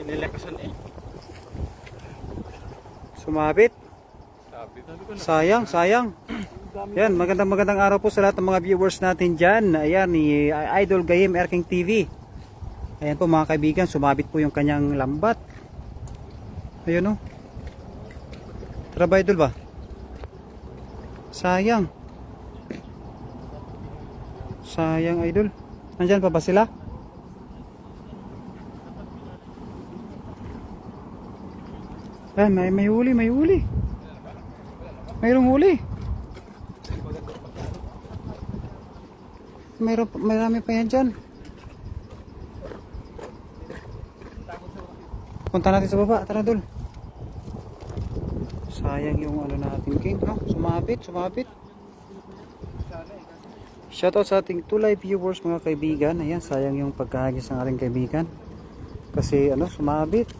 Nilakasan eh. Sumabit. Sayang, sayang. Yan, magandang araw po sa lahat ng mga viewers natin dyan. Ayan, ni Idol Gayem Erking TV. Ayan po mga kaibigan, sumabit po yung kanyang lambat. Ayun o. Tara ba, Idol ba? Sayang. Sayang, Idol. Nandyan pa ba sila? Ay, may huli, may huli. Mayroong huli. Marami pa yan dyan. Punta natin sa baba. Tara, Dol. Sayang yung ano natin, King. No? Sumabit. Shoutout sa ating 2 live viewers mga kaibigan. Ayan, sayang yung pagkahagis ng ating kaibigan. Kasi ano, sumabit.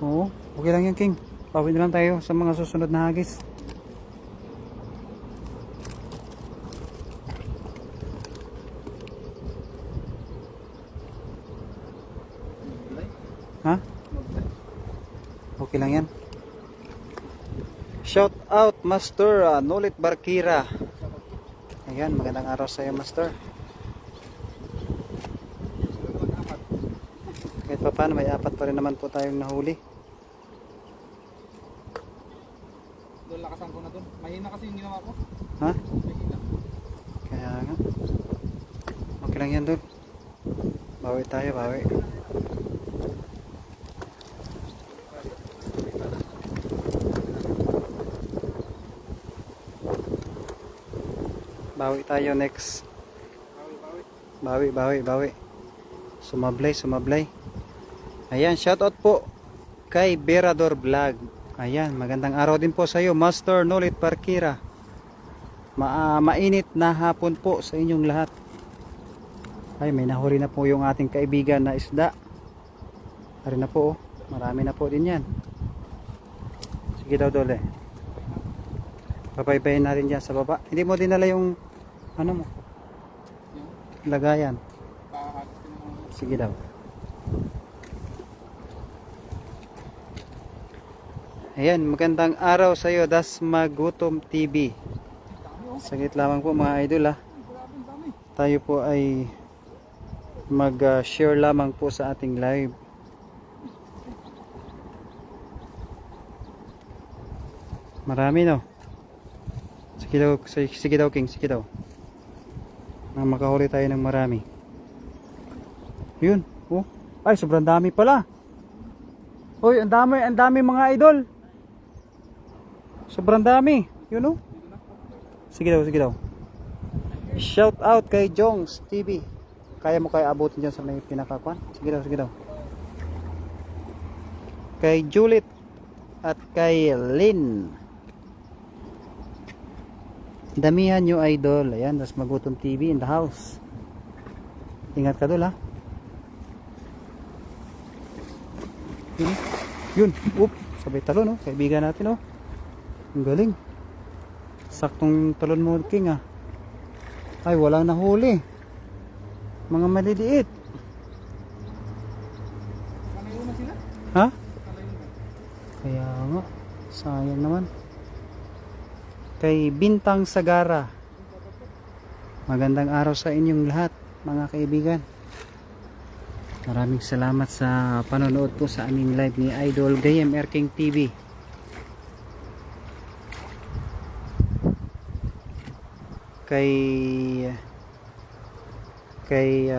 Oo, okay lang yan, King. Pawin na lang tayo sa mga susunod na hagis. Ha? Okay lang yan. Shout out Master Nolit Barkira. Ayan, magandang araw sa iyo, Master. Kahit pa paano, may 4 pa rin naman po tayong nahuli. Doon lakasan ko na doon. Mahina kasi yung ginawa ko. Ha? Mahina. Kaya nga. Okay lang yan, Dol. Bawi tayo, bawi. Bawi tayo next. Bawi. Sumablay. Ayan, shoutout po kay Berador Vlog. Ayan, magandang araw din po sa iyo, Master Nolit Parkira. Mainit na hapon po sa inyong lahat. Ay, may nahuli na po yung ating kaibigan na isda. Ari na po, oh. Marami na po din yan. Sige daw, Dole. Pabaybayin natin dyan sa baba. Hindi mo dinala yung ano mo? Lagayan. Sige daw. Ayan, magandang araw sa iyo, Dasma Gutom TV. Saglit lamang po mga idol ha. Tayo po ay mag-share lamang po sa ating live. Marami no. Sige daw King, sige daw. Nang makahuli tayo ng marami. Yun, oh. Ay, sobrang dami pala. Hoy, ang dami mga idol. Sobrang dami. Yun oh. Sige daw. Shout out kay Jongs TV. Kaya mo kaya abutin dyan sa may pinakakuan? Sige daw. Kay Juliet at kay Lynn. Damihan nyo idol. Ayan, das Magutom TV in the house. Ingat ka dul ha. Yun. Sabay talon oh. Kaibigan natin oh. Ang galing. Saktong talon mo, King ah. Ay, walang nahuli. Mga maliliit. Kalayo na sila? Ha? Kalayo na. Kaya nga. Sayang naman. Kay Bintang Sagara. Magandang araw sa inyong lahat, mga kaibigan. Maraming salamat sa panonood po sa aming live ni Idol Gayem Erking TV. Kay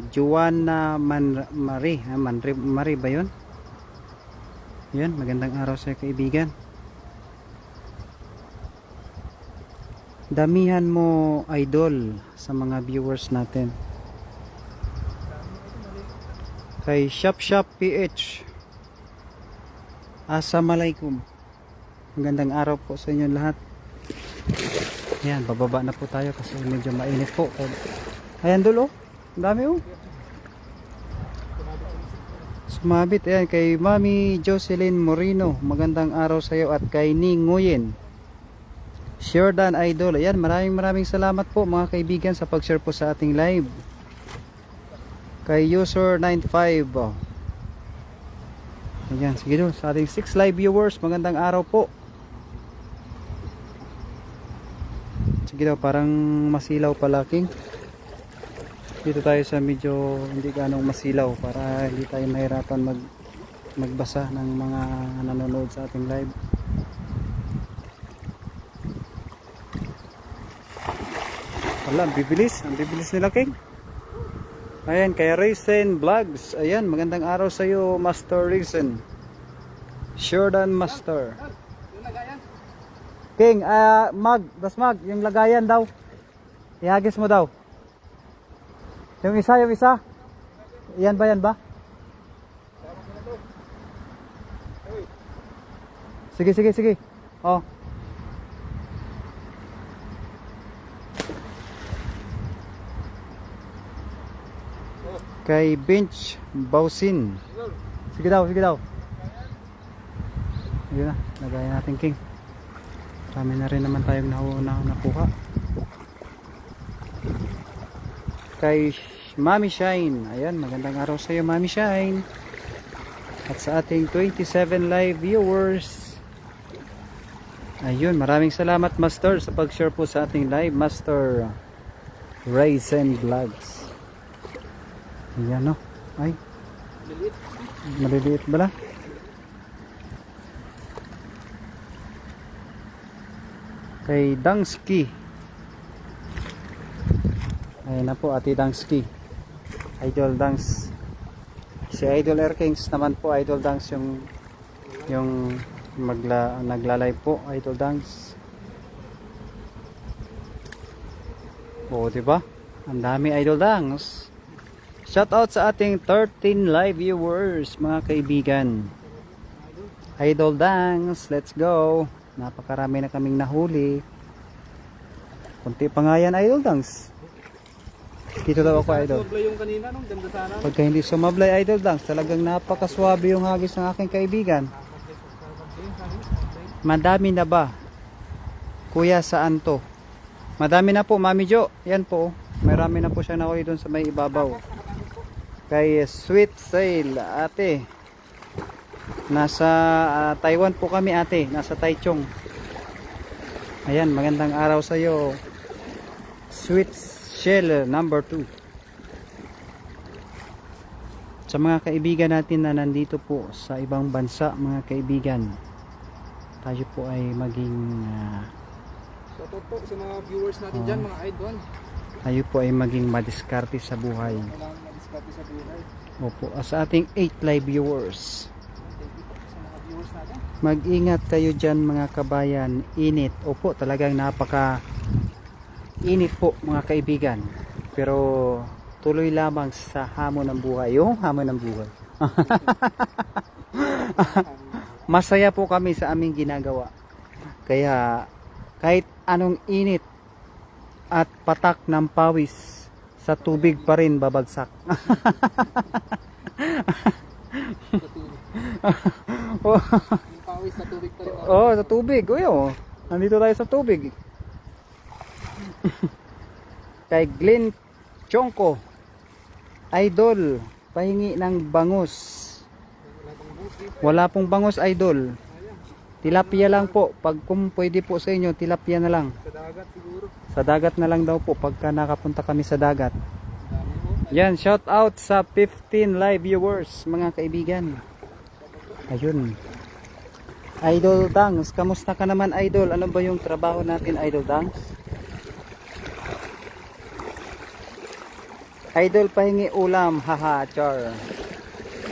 Juana Marie ba yun? Yan, magandang araw sa kaibigan. Damihan mo idol sa mga viewers natin. Kay Shop PH. Assalamualaikum. Magandang araw po sa inyo lahat. Yan, bababa na po tayo kasi medyo mainit po. Ayan dulo. Ang dami oh. Sumabit. Ayan kay Mami Jocelyn Moreno. Magandang araw sa iyo at kay Ninguyen. Share Dan Idol. Ayan, maraming salamat po mga kaibigan sa pag-share po sa ating live. Kay user 95. Oh. Ayan, sige doon. Sa ating 6 live viewers, magandang araw po. Sige daw, parang masilaw pala, King. Dito tayo sa medyo hindi ganong masilaw para hindi tayo mahirapan magbasa ng mga nanonood sa ating live. Wala, ang bibilis nila, King. Ayan, kay Raisin Vlogs. Ayan, magandang araw sa iyo, Master Raisin. Jordan Master. King, mag, yung lagayan daw. Ihagis mo daw. Yung isa. Yan ba? Sige. Oh. Kay Bench Bausin. Sige daw. Yun na, lagayan natin, King. Kami na rin naman tayong nakuha. Kay Mami Shine. Ayan, magandang araw sa iyo, Mami Shine. At sa ating 27 live viewers. Ayun, maraming salamat, Master, sa pag-share po sa ating live. Master Raisin Vlogs. Ayan, no? Ay, maliliit ba lang? Kay Dangski. Ayan na po, Ate Dangski. Idol Dangs. Si Idol Erkings naman po, Idol Dangs yung nagla-live po, Idol Dangs. Oo, diba? Ang dami, Idol Dangs. Shout out sa ating 13 live viewers, mga kaibigan. Idol Dangs, let's go. Napakarami na kaming nahuli. Kunti pa nga yan, Idol Dangs. Dito daw ako, Idol. Sumablay yung kanina, no? Ganda sana. Pagka hindi sumablay, Idol Dangs, talagang napakaswabe yung hagis ng aking kaibigan. Madami na ba? Kuya, saan to? Madami na po, Mami Jo. Yan po. Marami na po siya nahuli doon sa may ibabaw. Kay Sweet Sail, ate. Nasa Taiwan po kami, ate. Nasa Taichung. Ayan, magandang araw sa iyo. Sweet Shell number 2. Sa mga kaibigan natin na nandito po sa ibang bansa, mga kaibigan, tayo po ay maging Shoutout po sa mga viewers natin dyan, mga idol. tayo po ay maging madiskarte sa buhay. Kailangan madiskarte sa buhay. Opo, sa ating 8 live viewers. Sa mga viewers natin. Mag-ingat kayo dyan, mga kabayan. Init. Opo, talagang napaka init po, mga kaibigan. Pero tuloy lamang sa hamon ng buhay. Yung hamon ng buhay. Masaya po kami sa aming ginagawa. Kaya kahit anong init at patak ng pawis, sa tubig pa rin babagsak. Yung pawis sa tubig pa rin. Oh, sa tubig. Oh. Nandito tayo sa tubig. Kay Glenn Chongko, Idol, pahingi ng bangus. Wala pong bangus, Idol. Tilapia lang po. Pag kung pwede po sa inyo, tilapia na lang. Sa dagat siguro. Sa dagat na lang daw po pagka nakapunta kami sa dagat. Yan, shout out sa 15 live viewers, mga kaibigan. Ayun. Idol Dangs, kamusta ka naman, Idol? Ano ba yung trabaho natin, Idol Dangs? Idol, pahingi ulam, haha, char.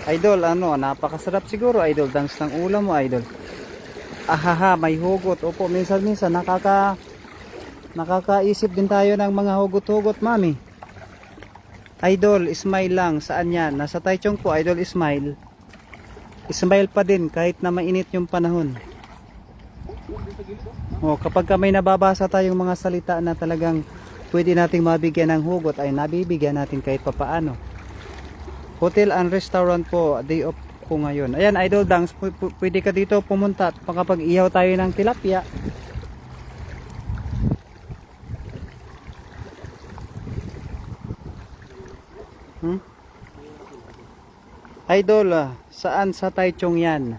Idol, ano, napakasarap siguro, Idol Dangs, ng ulam mo, Idol. Ahaha, may hugot. Opo, minsan-minsan nakakaisip din tayo ng mga hugot-hugot, Mami. Idol, smile lang. Saan yan? Nasa Taichung po, Idol, smile. Smile pa din kahit na mainit yung panahon. O, kapag may nababasa tayong mga salita na talagang pwede nating mabigyan ng hugot, ay nabibigyan natin kahit papaano. Hotel and restaurant po, day off ko ngayon. Ayan, Idol Dangs, pwede ka dito pumunta at makapag-ihaw tayo ng tilapia. Idol, saan sa Taichung yan?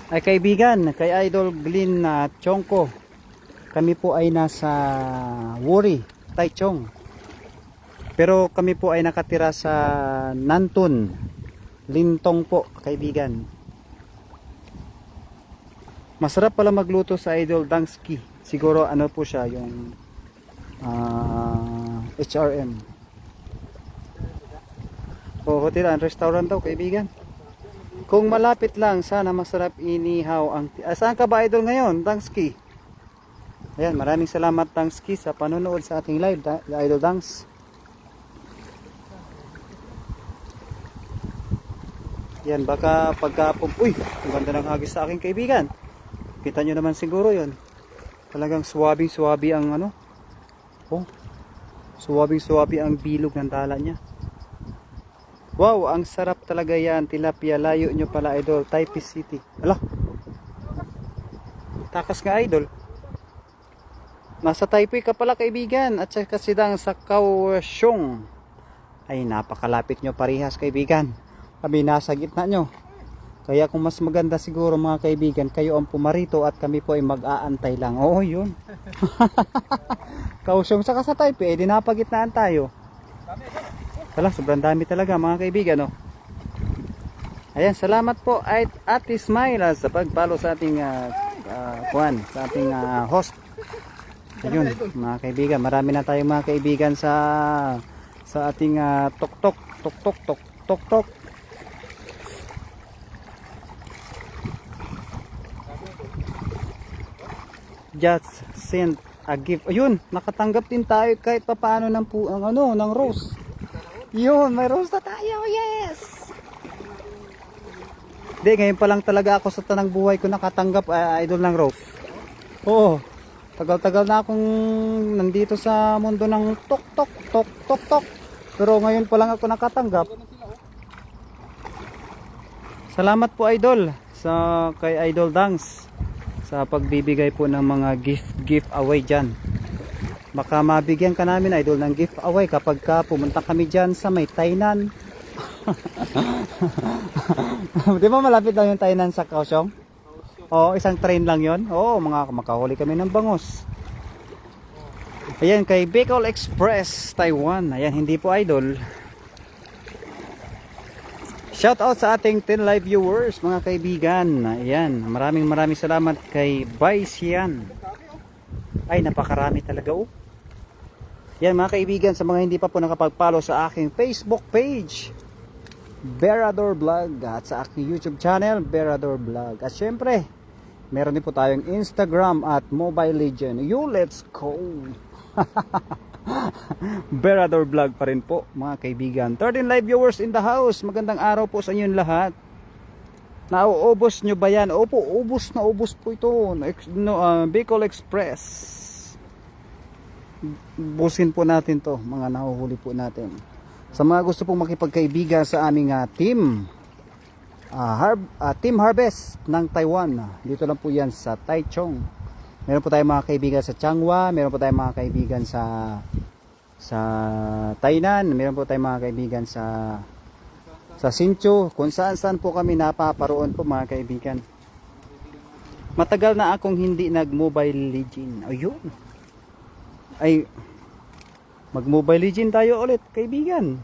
Ay kaibigan, kay Idol Glenn Chongko. Kami po ay nasa Wuri, Taichung. Pero kami po ay nakatira sa Nantun, Lintong po, kaibigan. Masarap pala magluto sa Idol Dangsky. Siguro ano po siya, yung HRM. O hotel and restaurant daw, kaibigan. Kung malapit lang, sana masarap inihaw ang... saan ka ba, Idol, ngayon? Dangsky. Ayan, maraming salamat Dangsky sa panonood sa ating live, Idol Dangs. Yan, baka pagka... Uy, ang ganda ng hagis sa aking kaibigan. Kita nyo naman siguro yon. Talagang suwabing-suwabi ang ano. Oh, suwabing-suwabi ang bilog ng tala niya. Wow, ang sarap talaga yan. Tilapia, layo nyo pala, Idol. Taipei City. Ala, takas nga, Idol. Nasa Taipei ka pala, kaibigan. At saka sidang sa Kaohsiung. Ay, napakalapit nyo parehas, kaibigan. Kami nasa gitna nyo. Kaya kung mas maganda siguro, mga kaibigan, kayo ang pumarito at kami po ay mag-aantay lang. Oo, yun. Kaohsiung saka sa Taipei, di napagitnaan tayo. Wala, sobrang dami talaga, mga kaibigan, no? Ayan, salamat po at Ate Smile sa pag-follow sa ating sa ating host. Ayun, mga kaibigan, marami na tayong mga kaibigan sa ating tok-tok. Just send a gift. Ayun, nakatanggap din tayo kahit papaano ng ng rose. Yun, may rose na tayo. Yes. Hindi, ngayon pa lang talaga ako sa tanang buhay ko nakatanggap, Idol, ng rose. Oo. Tagal-tagal na akong nandito sa mundo ng tok. Pero ngayon pa lang ako nakatanggap. Salamat po, Idol, sa kay Idol Dangs sa pagbibigay po ng mga gift away dyan. Baka mabigyan ka namin, Idol, ng gift away kapag pumunta kami dyan sa may Tainan. Di ba malapit lang yung Tainan sa Kaohsiung? Oo, isang train lang yon. Oo, makahuli kami ng bangus. Ayan, kay Bicol Express Taiwan. Ayan, hindi po, Idol. Shout out sa ating 10 live viewers, mga kaibigan. Ayan, maraming salamat kay Baisian. Ay, napakarami talaga, oh. Yan, mga kaibigan, sa mga hindi pa po nakapag-follow sa aking Facebook page, Berador Vlog, at sa aking YouTube channel, Berador Vlog. At syempre, meron din po tayong Instagram at Mobile Legend. Let's go! Berador Vlog pa rin po, mga kaibigan. 13 live viewers in the house. Magandang araw po sa inyong lahat. Nauubos nyo ba yan? Opo, ubos na ubos po ito. Bicol Express. Busin po natin to, mga nahuhuli po natin. Sa mga gusto pong makipagkaibigan sa aming team Team Harvest ng Taiwan, dito lang po yan sa Taichung. Meron po tayong mga kaibigan sa Changhua, meron po tayong mga kaibigan sa Tainan, meron po tayong mga kaibigan sa Hsinchu, kung saan po kami napaparoon po, mga kaibigan. Matagal na akong hindi nag-Mobile Legend. Ayun. Ay, mag-Mobile Legend tayo ulit, kaibigan.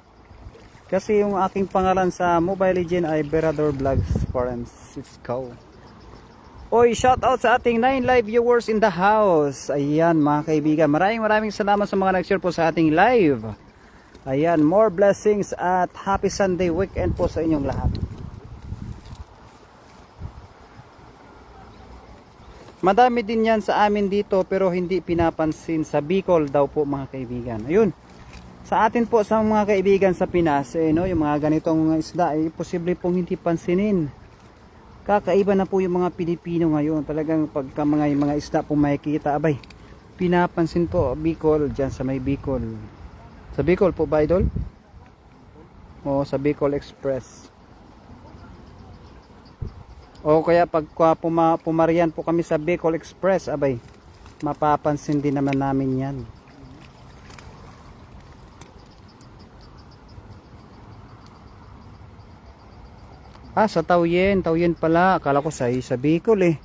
Kasi yung aking pangalan sa Mobile Legend ay Berador Vlogs Francisco. Oy, shout out sa ating 9 live viewers in the house. Ayan, mga kaibigan, maraming salamat sa mga nag-share po sa ating live. Ayan, more blessings at happy Sunday weekend po sa inyong lahat. Madami din yan sa amin dito pero hindi pinapansin sa Bicol daw po, mga kaibigan. Ayun, sa atin po sa mga kaibigan sa Pinas, yung mga ganitong isda ay posible pong hindi pansinin. Kakaiba na po yung mga Pilipino ngayon. Talagang pagka mga isda po makikita, abay, pinapansin po. Bicol, dyan sa may Bicol. Sa Bicol po ba, Idol? O sa Bicol Express. O kaya pag pumarian po kami sa Bicol Express, abay, mapapansin din naman namin yan. Ah, sa Taoyen. Taoyen pala. Akala ko sa Bicol eh.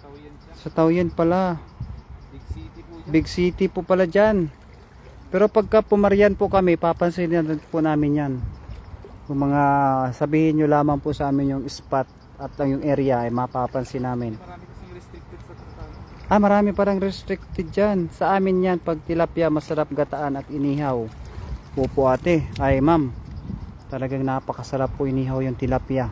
Tawian siya. Sa Taoyen pala. Big city po dyan. Big city po pala dyan. Pero pagka pumarian po kami, papansin po namin yan. Kung mga sabihin nyo lamang po sa amin yung spot at yung area ay mapapansin namin. Marami kasing restricted sa Tartano. Ah, marami parang restricted dyan. Sa amin yan, pag tilapia, masarap gataan at inihaw. Opo ate, ay ma'am. Talagang napakasarap po inihaw yung tilapia.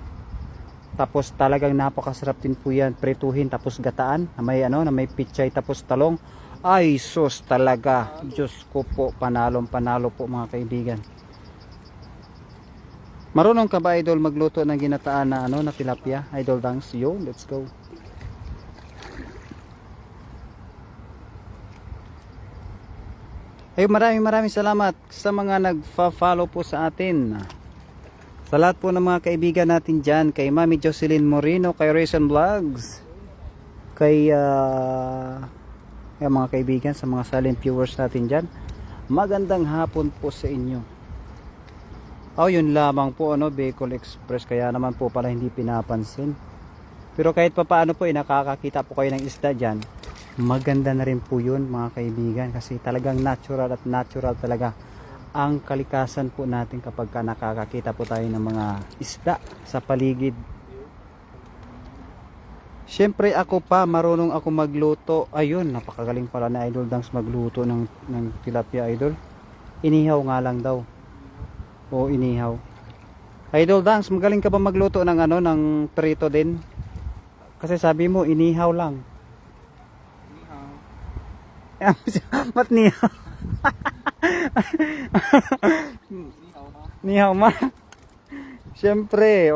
Tapos talagang napakasarap din po yan prituhin tapos gataan na may na may pichay tapos talong. Ay sus talaga. Diyos ko po, panalong panalo po mga kaibigan. Marunong ka ba idol magluto ng ginataan na na tilapia? Idol Dangs, yo, let's go. Ay maraming salamat sa mga nagfa-follow po sa atin. Sa lahat po ng mga kaibigan natin dyan, kay Mami Jocelyn Moreno, kay Rayson Vlogs, kay mga kaibigan, sa mga silent viewers natin dyan, magandang hapon po sa inyo. Yun lamang po, Bicol Express, kaya naman po pala hindi pinapansin. Pero kahit pa paano po, nakakakita po kayo ng isda dyan, maganda na rin po yun mga kaibigan, kasi talagang natural at natural talaga ang kalikasan po natin kapag nakakakita po tayo ng mga isda sa paligid. Syempre ako pa, marunong ako magluto. Ayun, napakagaling pala na Idol Dangs magluto ng tilapia idol. Inihaw nga lang daw. O inihaw. Idol Dangs, magaling ka ba magluto ng ng prito din? Kasi sabi mo inihaw lang. Nihaw. Ba't nihaw? Nihaw ma. Siyempre,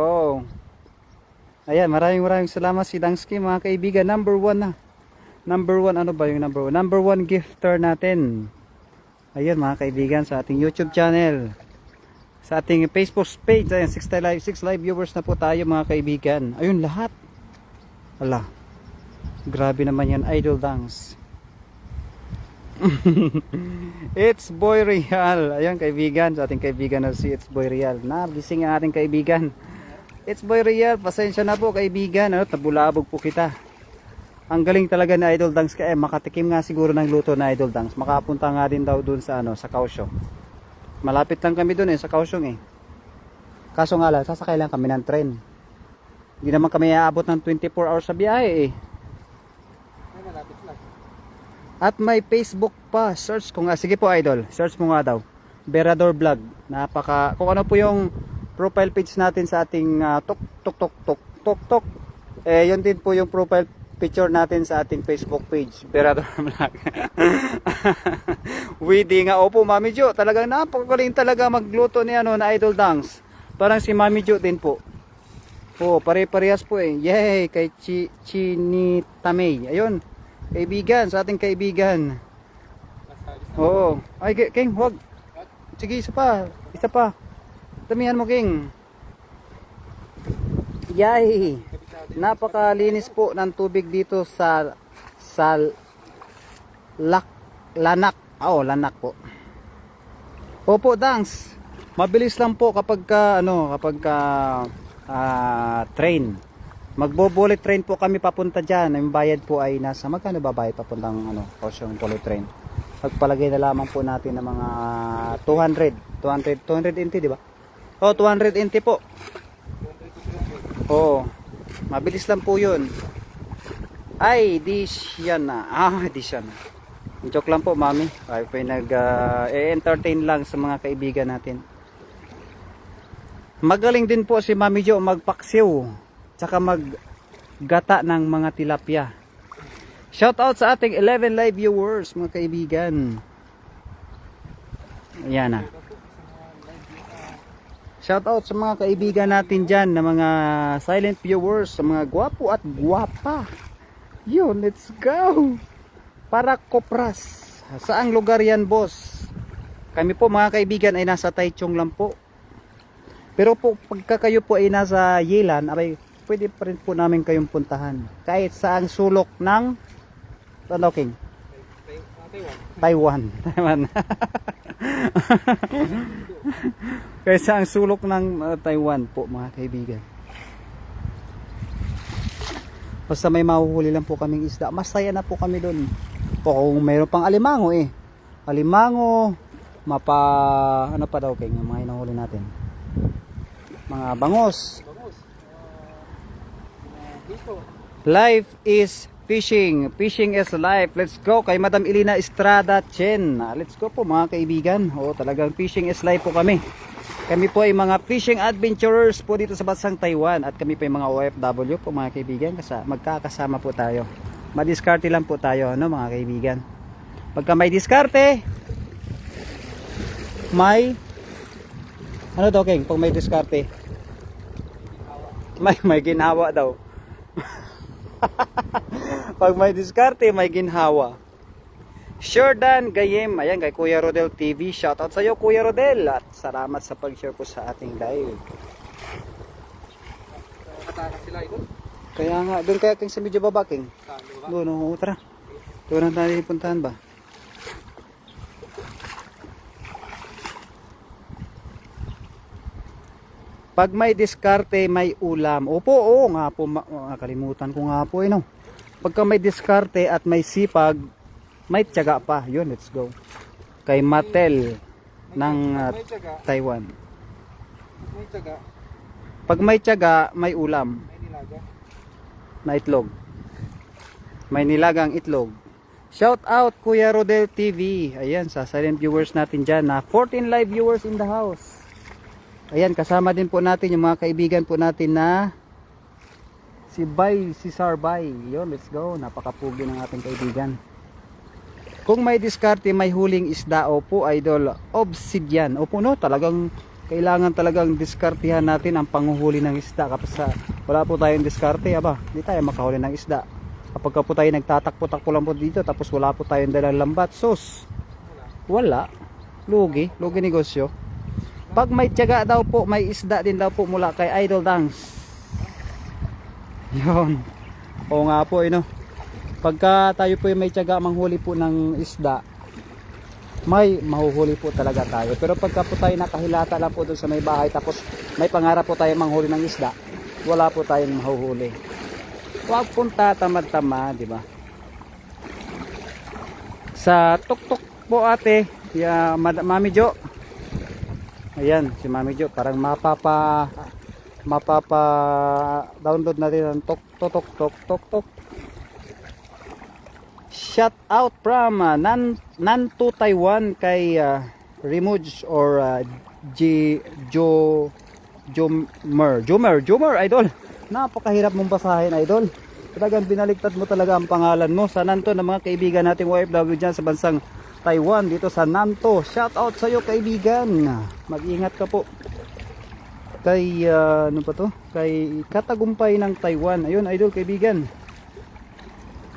ayan, maraming salamat si Dangski mga kaibigan. Number 1 na. Number 1, ano ba yung number 1? Number 1 gifter natin. Ayan mga kaibigan, sa ating YouTube channel, sa ating Facebook page. Ayan, 6 live viewers na po tayo mga kaibigan. Ayun lahat. Ala, grabe naman yan Idol Dangs. It's Boy Real. Ayun kaibigan, sa ating kaibigan na si It's Boy Real. Nagising ang ating kaibigan. It's Boy Real, pasensya na po kaibigan, tabulabog po kita. Ang galing talaga ni Idol Dangs, kaya makatikim nga siguro ng luto na Idol Dangs. Makapunta nga din daw dun sa sa Kaohsiung. Malapit lang kami dun sa Kaohsiung Kaso nga lang, sasakay lang kami ng tren. Hindi naman kami aabot ng 24 hours sa biyahe Ay, malapit lang. At may Facebook pa. Search ko nga. Sige po idol. Search mo nga daw. Berador Vlog. Kung ano po yung profile page natin sa ating tok. Yun din po yung profile picture natin sa ating Facebook page. Berador Vlog. Widi nga. Opo Mami Jo. Talagang napakagaling talaga magluto ni na Idol Dangs. Parang si Mami Jo din po. Pare-parehas po Yay! Kay Chinitamay. Ayun. Kaibigan, sa ating kaibigan. Ay King, huwag. Sige, isa pa. Damihan mo King. Yay! Napakalinis po ng tubig dito sa Lanak. Lanak po. Opo, Dangs. Mabilis lang po kapag train. Magbo-bullet train po kami papunta dyan. Yung bayad po ay nasa, magkano ba bayad papuntang Kaohsiung bullet train? Pagpalagay na lamang po natin ng mga 200 di ba? 200 po. Mabilis lang po yun. Ay, di siya na. Joke lang po Mami. Ay po nag-entertain lang sa mga kaibigan natin. Magaling din po si Mami Jo magpaksiw. Tsaka maggata ng mga tilapia. Shout out sa ating 11 live viewers mga kaibigan. Ayan na. Shout out sa mga kaibigan natin dyan na mga silent viewers, sa mga gwapo at gwapa. Yun, let's go. Para Kopras. Saang lugar yan boss? Kami po mga kaibigan ay nasa Taichung lang po. Pero po pagka kayo po ay nasa Yilan, pwede pa rin po namin kayong puntahan. Kahit saang sulok ng King? Taiwan. Kahit saang sulok ng Taiwan po mga kaibigan. Basta may mahuhuli lang po kaming isda, masaya na po kami doon. O kung mayroon pang alimango alimango, ano pa daw yung mga hinuhuli natin, mga bangos. Life is fishing, fishing is life. Let's go kay Madam Elena Estrada Chen. Let's go po mga kaibigan. Talagang fishing is life po kami. Kami po ay mga fishing adventurers po dito sa bansang Taiwan, at kami po ay mga OFW po mga kaibigan, kasi magkakasama po tayo. Madiskarte lang po tayo, ano mga kaibigan. Pagka may diskarte, may ano daw King, pag may diskarte, may ginhawa daw. Pag may diskarte, may ginhawa. Jordan Gayem, ayan kay Kuya Rodel TV, shoutout sa iyo Kuya Rodel, at salamat sa pag-share po sa ating live. Nakatakas sila ito. Kaya nga, doon kaya King sa medyo baba King. Doon, tara. Doon ang tayo puntahan ba? Pag may diskarte, may ulam. Opo, nga po, nakalimutan ko nga po no. Pagka may diskarte at may sipag, may tiyaga pa. Yun, let's go. Kay Mattel ng Taiwan. May tiyaga. Pag may tiyaga, may ulam. May nilaga. Na itlog. May nilagang itlog. Shout out Kuya Rodel TV. Ayan, sa silent viewers natin dyan na 14 live viewers in the house. Ayan, kasama din po natin yung mga kaibigan po natin na si Sarbay. Yun, let's go. Napakapugi ng ating kaibigan. Kung may diskarte, may huling isda, opo idol, obsidian. Opo no, talagang kailangan talagang diskartehan natin ang panguhuli ng isda. Kapag wala po tayong diskarte, hindi tayo makahuli ng isda. Kapag po tayo nagtatakpo-takpo lang po dito, tapos wala po tayong dalang lambat, sus, wala. Lugi negosyo. Pag may tiyaga daw po, may isda din daw po mula kay Idol Dance. Yun. Oo nga po, no. Pagka tayo po may tiyaga manghuli po ng isda, may mahuhuli po talaga tayo. Pero pagka po tayo nakahilata lang po doon sa may bahay, tapos may pangarap po tayo manghuli ng isda, wala po tayong mahuhuli. Huwag punta tamad-tamad, di ba? Sa tuktok po ate, Mami Jo. Ayan, si Mami Jo, parang mapapa download natin ang tok. Shout out from Nanto Taiwan kay Remuj or Jomer idol. Napakahirap mong basahin idol. Talagang binaliktad mo talaga ang pangalan mo. Sa Nanto ng mga kaibigan nating OFW dyan sa bansang Taiwan, dito sa Nanto. Shout out sa iyo kaibigan. Mag-ingat ka po. Kay ano pa to? Kay Katagumpay ng Taiwan. Ayun idol kaibigan.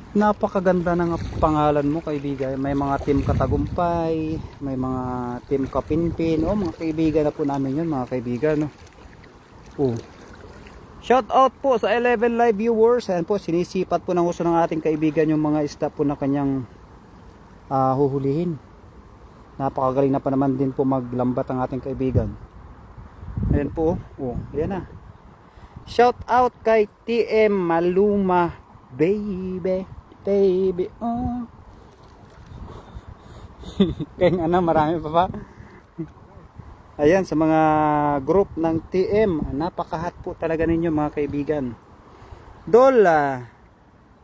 Napakaganda ng pangalan mo kaibigan. May mga team Katagumpay, may mga team Kapinpin. Mga kaibigan na po namin yun mga kaibigan. Shout out po sa 11 live viewers. Ayan po, sinisipat po ng gusto ng ating kaibigan yung mga isda po na kanyang huhulihin. Napakagaling na pa naman din po maglambat ang ating kaibigan. Ayan po. Ayan na. Shout out kay TM Maluma baby. Kaya marami pa. Ayan, sa mga group ng TM, napakahat po talaga ninyo mga kaibigan. Dola,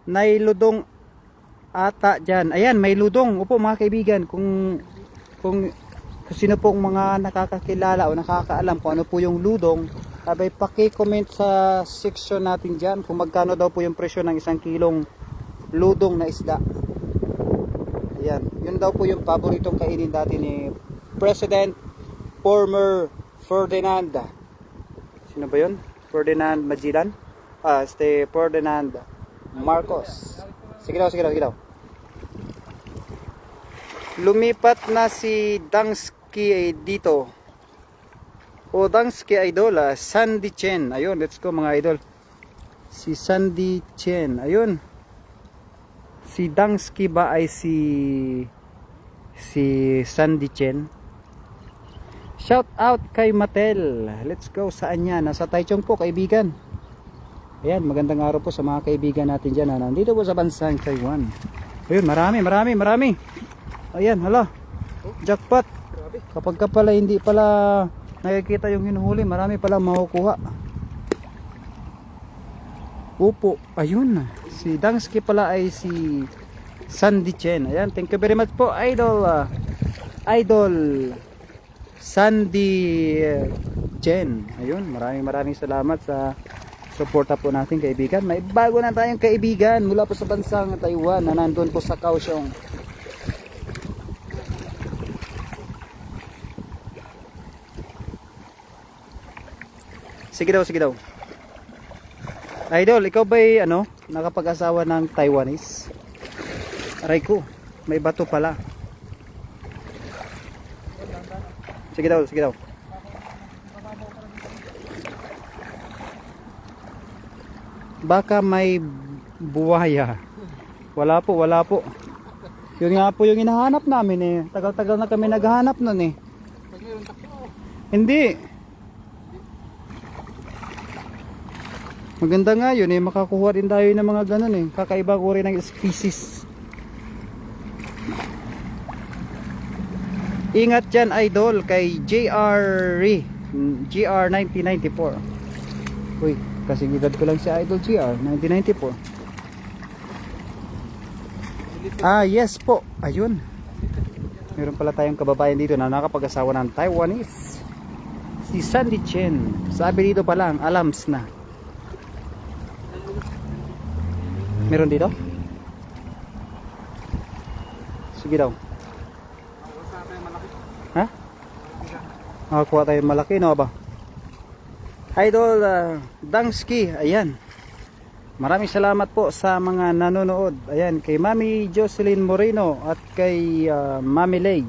nailudong ata dyan. Ayan, may ludong. Opo mga kaibigan, kung sino pong mga nakakakilala o nakakaalam kung ano po yung ludong, paki-comment sa section natin dyan kung magkano daw po yung presyo ng 1 kilong ludong na isda. Ayan, yun daw po yung paboritong kainin dati ni President former Ferdinand. Sino ba yun? Ferdinand Magellan? Ferdinand Marcos. Sige daw. Lumipat na si Dangsky dito. Dangsky idol, Sandy Chen. Ayun, let's go mga idol. Si Sandy Chen. Ayun. Si Dangsky ba ay si Sandy Chen? Shout out kay Mattel. Let's go. Saan yan? Nasa Taichung po kaibigan. Ayan, magandang araw po sa mga kaibigan natin dyan na nandito po sa bansang Taiwan. Ayun, marami. Ayan, hala. Jackpot. Grabe. Kapag ka pala hindi pala nakikita yung hinuhuli, marami pala makukuha. Upo, ayun. Si Dangsky pala ay si Sandy Chen. Ayan, thank you very much po, Idol. Idol Sandy Chen. Ayun, maraming salamat sa suporta po natin, kaibigan. May bago na tayong kaibigan mula po sa bansang Taiwan na nandun po sa Kaohsiung. Sige daw. Idol, ikaw ba'y nakapag-asawa ng Taiwanese? Aray ko, may bato pala. Sige daw. Baka may buwaya. Wala po. Yun nga po yung hinahanap namin eh. Tagal-tagal na kami naghahanap nun eh. Pag mayroon takbo. Hindi. Maganda nga yun eh. Makakuha rin tayo ng mga ganun eh. Kakaibang uri ng species. Ingat dyan, Idol, kay GR 1994. Uy, kasi gigad ko lang si Idol GR 1994. Yes po. Ayun. Meron pala tayong kababayan dito na nakapag-asawa ng Taiwanese. Si Sandy Chen. Sabi dito pa lang, alams na. Meron dito? Sige daw. Ha? Nakakuha tayo malaki, no ba? Idol Dangsky, ayan. Maraming salamat po sa mga nanonood. Ayan, kay Mami Jocelyn Moreno at kay Mami Lay.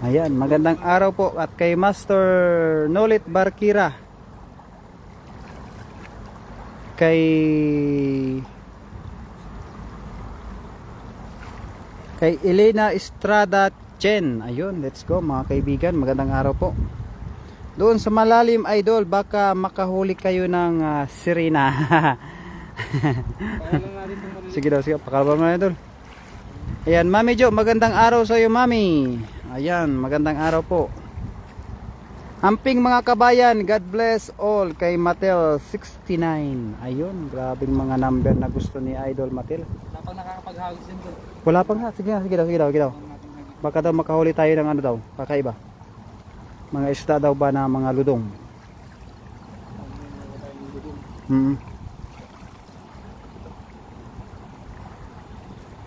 Ayan, magandang araw po. At kay Master Nolit Barkira. Kay Elena Estrada Chen. Ayun, let's go mga kaibigan. Magandang araw po. Doon sa malalim, Idol, baka makahuli kayo ng sirena. Sige daw, pakalaban mo, Idol. Ayan, Mami Jo, magandang araw sa iyo, Mami. Ayan, magandang araw po. Amping mga kabayan, God bless all. Kay Matel 69. Ayun, grabing mga number na gusto ni Idol Matel. Wala pang nakakapag-hagis din doon. Wala pang ha, sige daw. Baka daw makahuli tayo ng ano daw, kakaiba. Mga isda daw ba na mga ludong?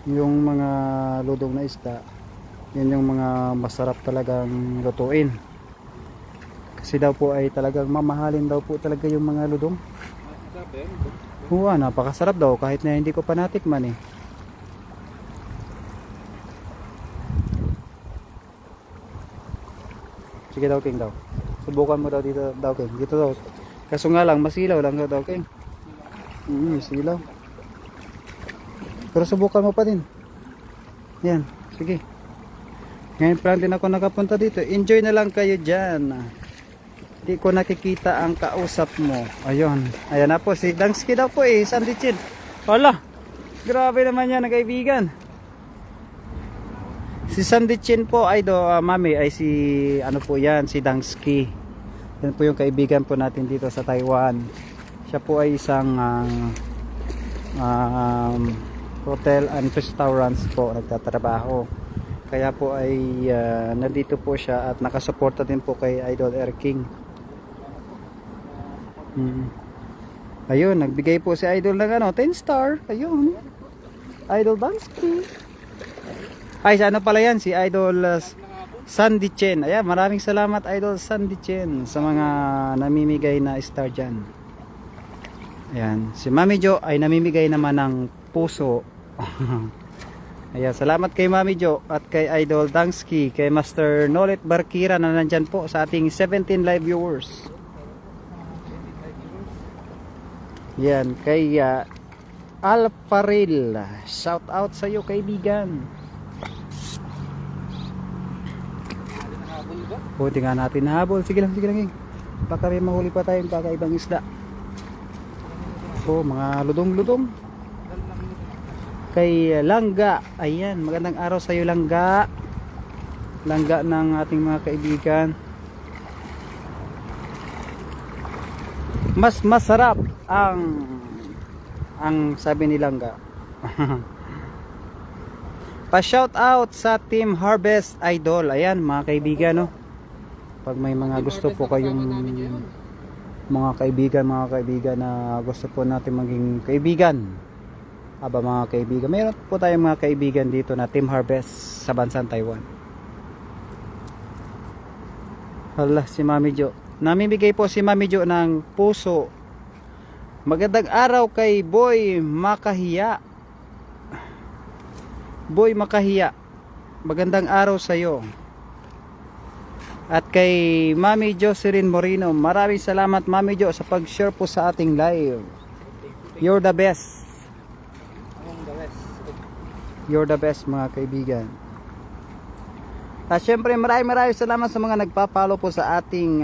Yung mga ludong na isda, yun yung mga masarap talagang lutuin. Kasi daw po ay talagang mamahalin daw po talaga yung mga ludong. Napakasarap daw kahit na hindi ko pa natikman eh. Sige daw, King daw. Subukan mo daw dito daw, King. Dito daw. Kaso nga lang, masilaw lang daw, King. Masilaw. Pero subukan mo pa din. Yan, sige. Ngayon pa lang din ako nakapunta dito. Enjoy na lang kayo dyan. Hindi ko nakikita ang kausap mo. Ayun. Ayan na po, si Dangsky daw po eh. Sandy Chen. Hala, grabe naman yan, kaibigan. Si Sandy Chen po, Mami, ay si po yan, si Dangsky. Yan po yung kaibigan po natin dito sa Taiwan. Siya po ay isang hotel and restaurants po nagtatrabaho. Kaya po ay nandito po siya at nakasuporta din po kay Idol Erking. Ayun, nagbigay po si Idol ng 10 star. Ayun. Idol Dangsky. Ay, ano pala yan? Si Idol Sandy Chen. Ayan, maraming salamat Idol Sandy Chen sa mga namimigay na star dyan. Ayan, si Mami Jo ay namimigay naman ng puso. Ayan, salamat kay Mami Jo at kay Idol Dangsky, kay Master Nolit Barkira na nandyan po sa ating 17 live viewers. Yan, kay Alfaril. Shout out sa iyo, kaibigan. Buti nga natin habol. Sige lang. Baka rin mahuli pa tayong kakaibang isda. po, mga ludong-ludong. Kay Langga, ayan, magandang araw sa iyo Langga. Langga ng ating mga kaibigan. Mas masarap ang sabi ni Langga. Pa-shout out sa Team Harvest Idol. Ayan mga kaibigan, no. Pag may mga gusto po kayong mga kaibigan na gusto po natin maging kaibigan. Mga kaibigan, mayroon po tayong mga kaibigan dito na Team Harvest sa bansang Taiwan. Hala, si Mami Jo. Namimigay po si Mami Jo ng puso. Magandang araw kay Boy Makahiya. Boy Makahiya, magandang araw sa iyo. At kay Mami Jocelyn Moreno, maraming salamat Mami Jo sa pag-share po sa ating live. You're the best. You're the best mga kaibigan. At syempre maraming salamat sa mga nagpa-follow po sa ating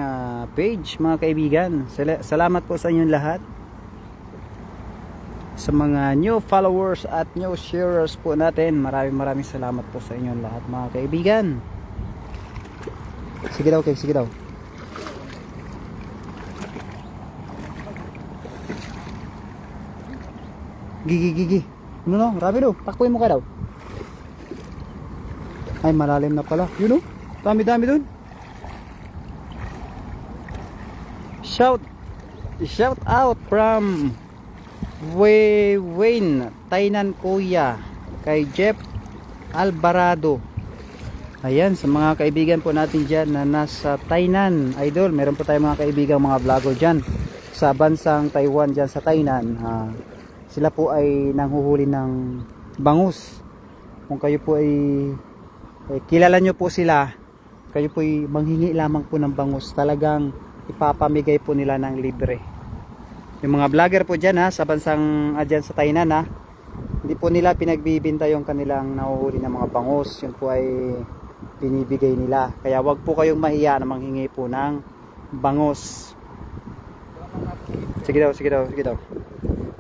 page mga kaibigan. Salamat po sa inyong lahat. Sa mga new followers at new sharers po natin, maraming salamat po sa inyong lahat mga kaibigan. Sige daw, sige daw. Gigi. Ano no? Rapido, takpuin mo ka daw. Ay, malalim na pala. Yun o, dami dun. Shout out from Wayne Tainan Kuya, kay Jeff Alvarado. Ayan, sa mga kaibigan po natin dyan na nasa Tainan Idol, meron po tayong mga kaibigan, mga vlogger dyan sa bansang Taiwan, dyan sa Tainan. Sila po ay nanghuhuli ng bangus. Kung kayo po ay kilala nyo po sila, kayo po ay manghingi lamang po ng bangus, talagang ipapamigay po nila ng libre. Yung mga vlogger po dyan sa bansang dyan sa Tainan hindi po nila pinagbibinta yung kanilang nahuhuli ng mga bangus. Yun po ay binibigay nila. Kaya wag po kayong mahiya na manghingi po ng bangus. Sige daw.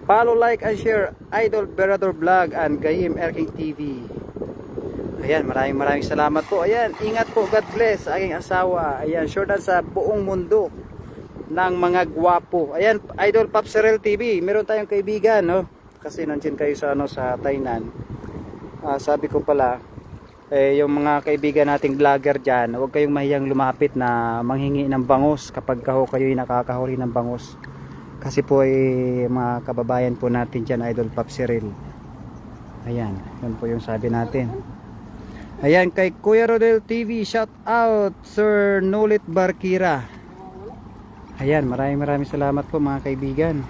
Follow, like, and share Idol Berador Vlog and Gayim Erking TV. Ayan, maraming salamat po. Ayan, ingat po, God bless sa aking asawa. Ayan, sure na sa buong mundo ng mga gwapo. Ayan, Idol Popserel TV, meron tayong kaibigan, no? Kasi nandiyan kayo sa sa Tainan. Sabi ko pala, yung mga kaibigan nating vlogger diyan, huwag kayong mahiyang lumapit na manghingi ng bangus kapag kayo'y nakakahuli ng bangus. Kasi po mga kababayan po natin diyan, Idol Popserel. Ayan, yun po yung sabi natin. Ayan, kay Kuya Rodel TV, shout out Sir Nolit Barkira. Ayan, maraming salamat po mga kaibigan.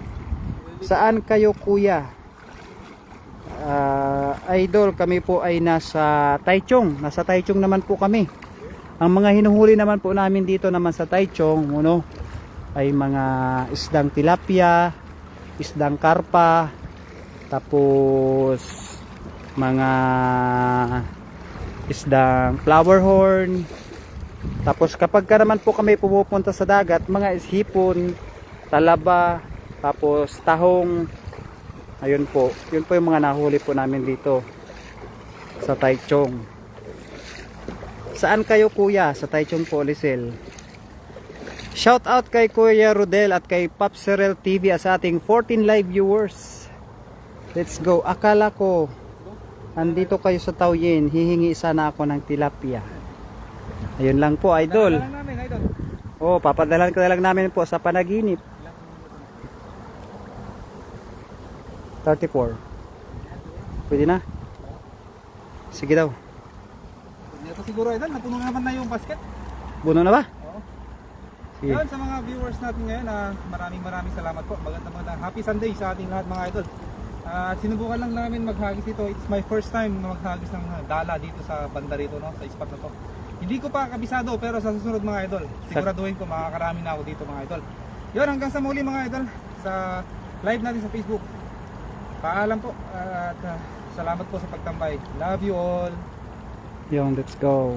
Saan kayo kuya? Idol, kami po ay nasa Taichung. Nasa Taichung naman po kami. Ang mga hinuhuli naman po namin dito naman sa Taichung, ay mga isdang tilapia, isdang karpa, tapos mga isdang flower horn. Tapos kapag ka naman po kami pumupunta sa dagat, mga hipon, talaba, tapos tahong. Ayun po, yun po yung mga nahuli po namin dito sa Taichung. Saan kayo kuya? Sa Taichung po, Lisel. Shout out kay Kuya Rodel at kay Popserel TV sa ating 14 live viewers. Let's go. Akala ko andito kayo sa Taoyuan, hihingi sana ako ng tilapia. Ayun lang po, Idol. Papadalan ka na lang namin po sa panaginip. 34. Pwede na? Sige daw. Ito siguro Idol, napuno naman na yung basket. Buno na ba? Oo. Sige. Yan, sa mga viewers natin ngayon, maraming salamat po. Magandang happy Sunday sa ating lahat mga idol. Sinubukan lang namin maghagis ito. It's my first time na maghagis ng dala dito sa banda rito, sa spot na to. Hindi ko pa kabisado, pero sa susunod mga idol, siguraduhin ko makakarami na ako dito mga idol. Yun, hanggang sa muli mga idol, sa live natin sa Facebook. Paalam po at salamat po sa pagtambay. Love you all. Yung, let's go.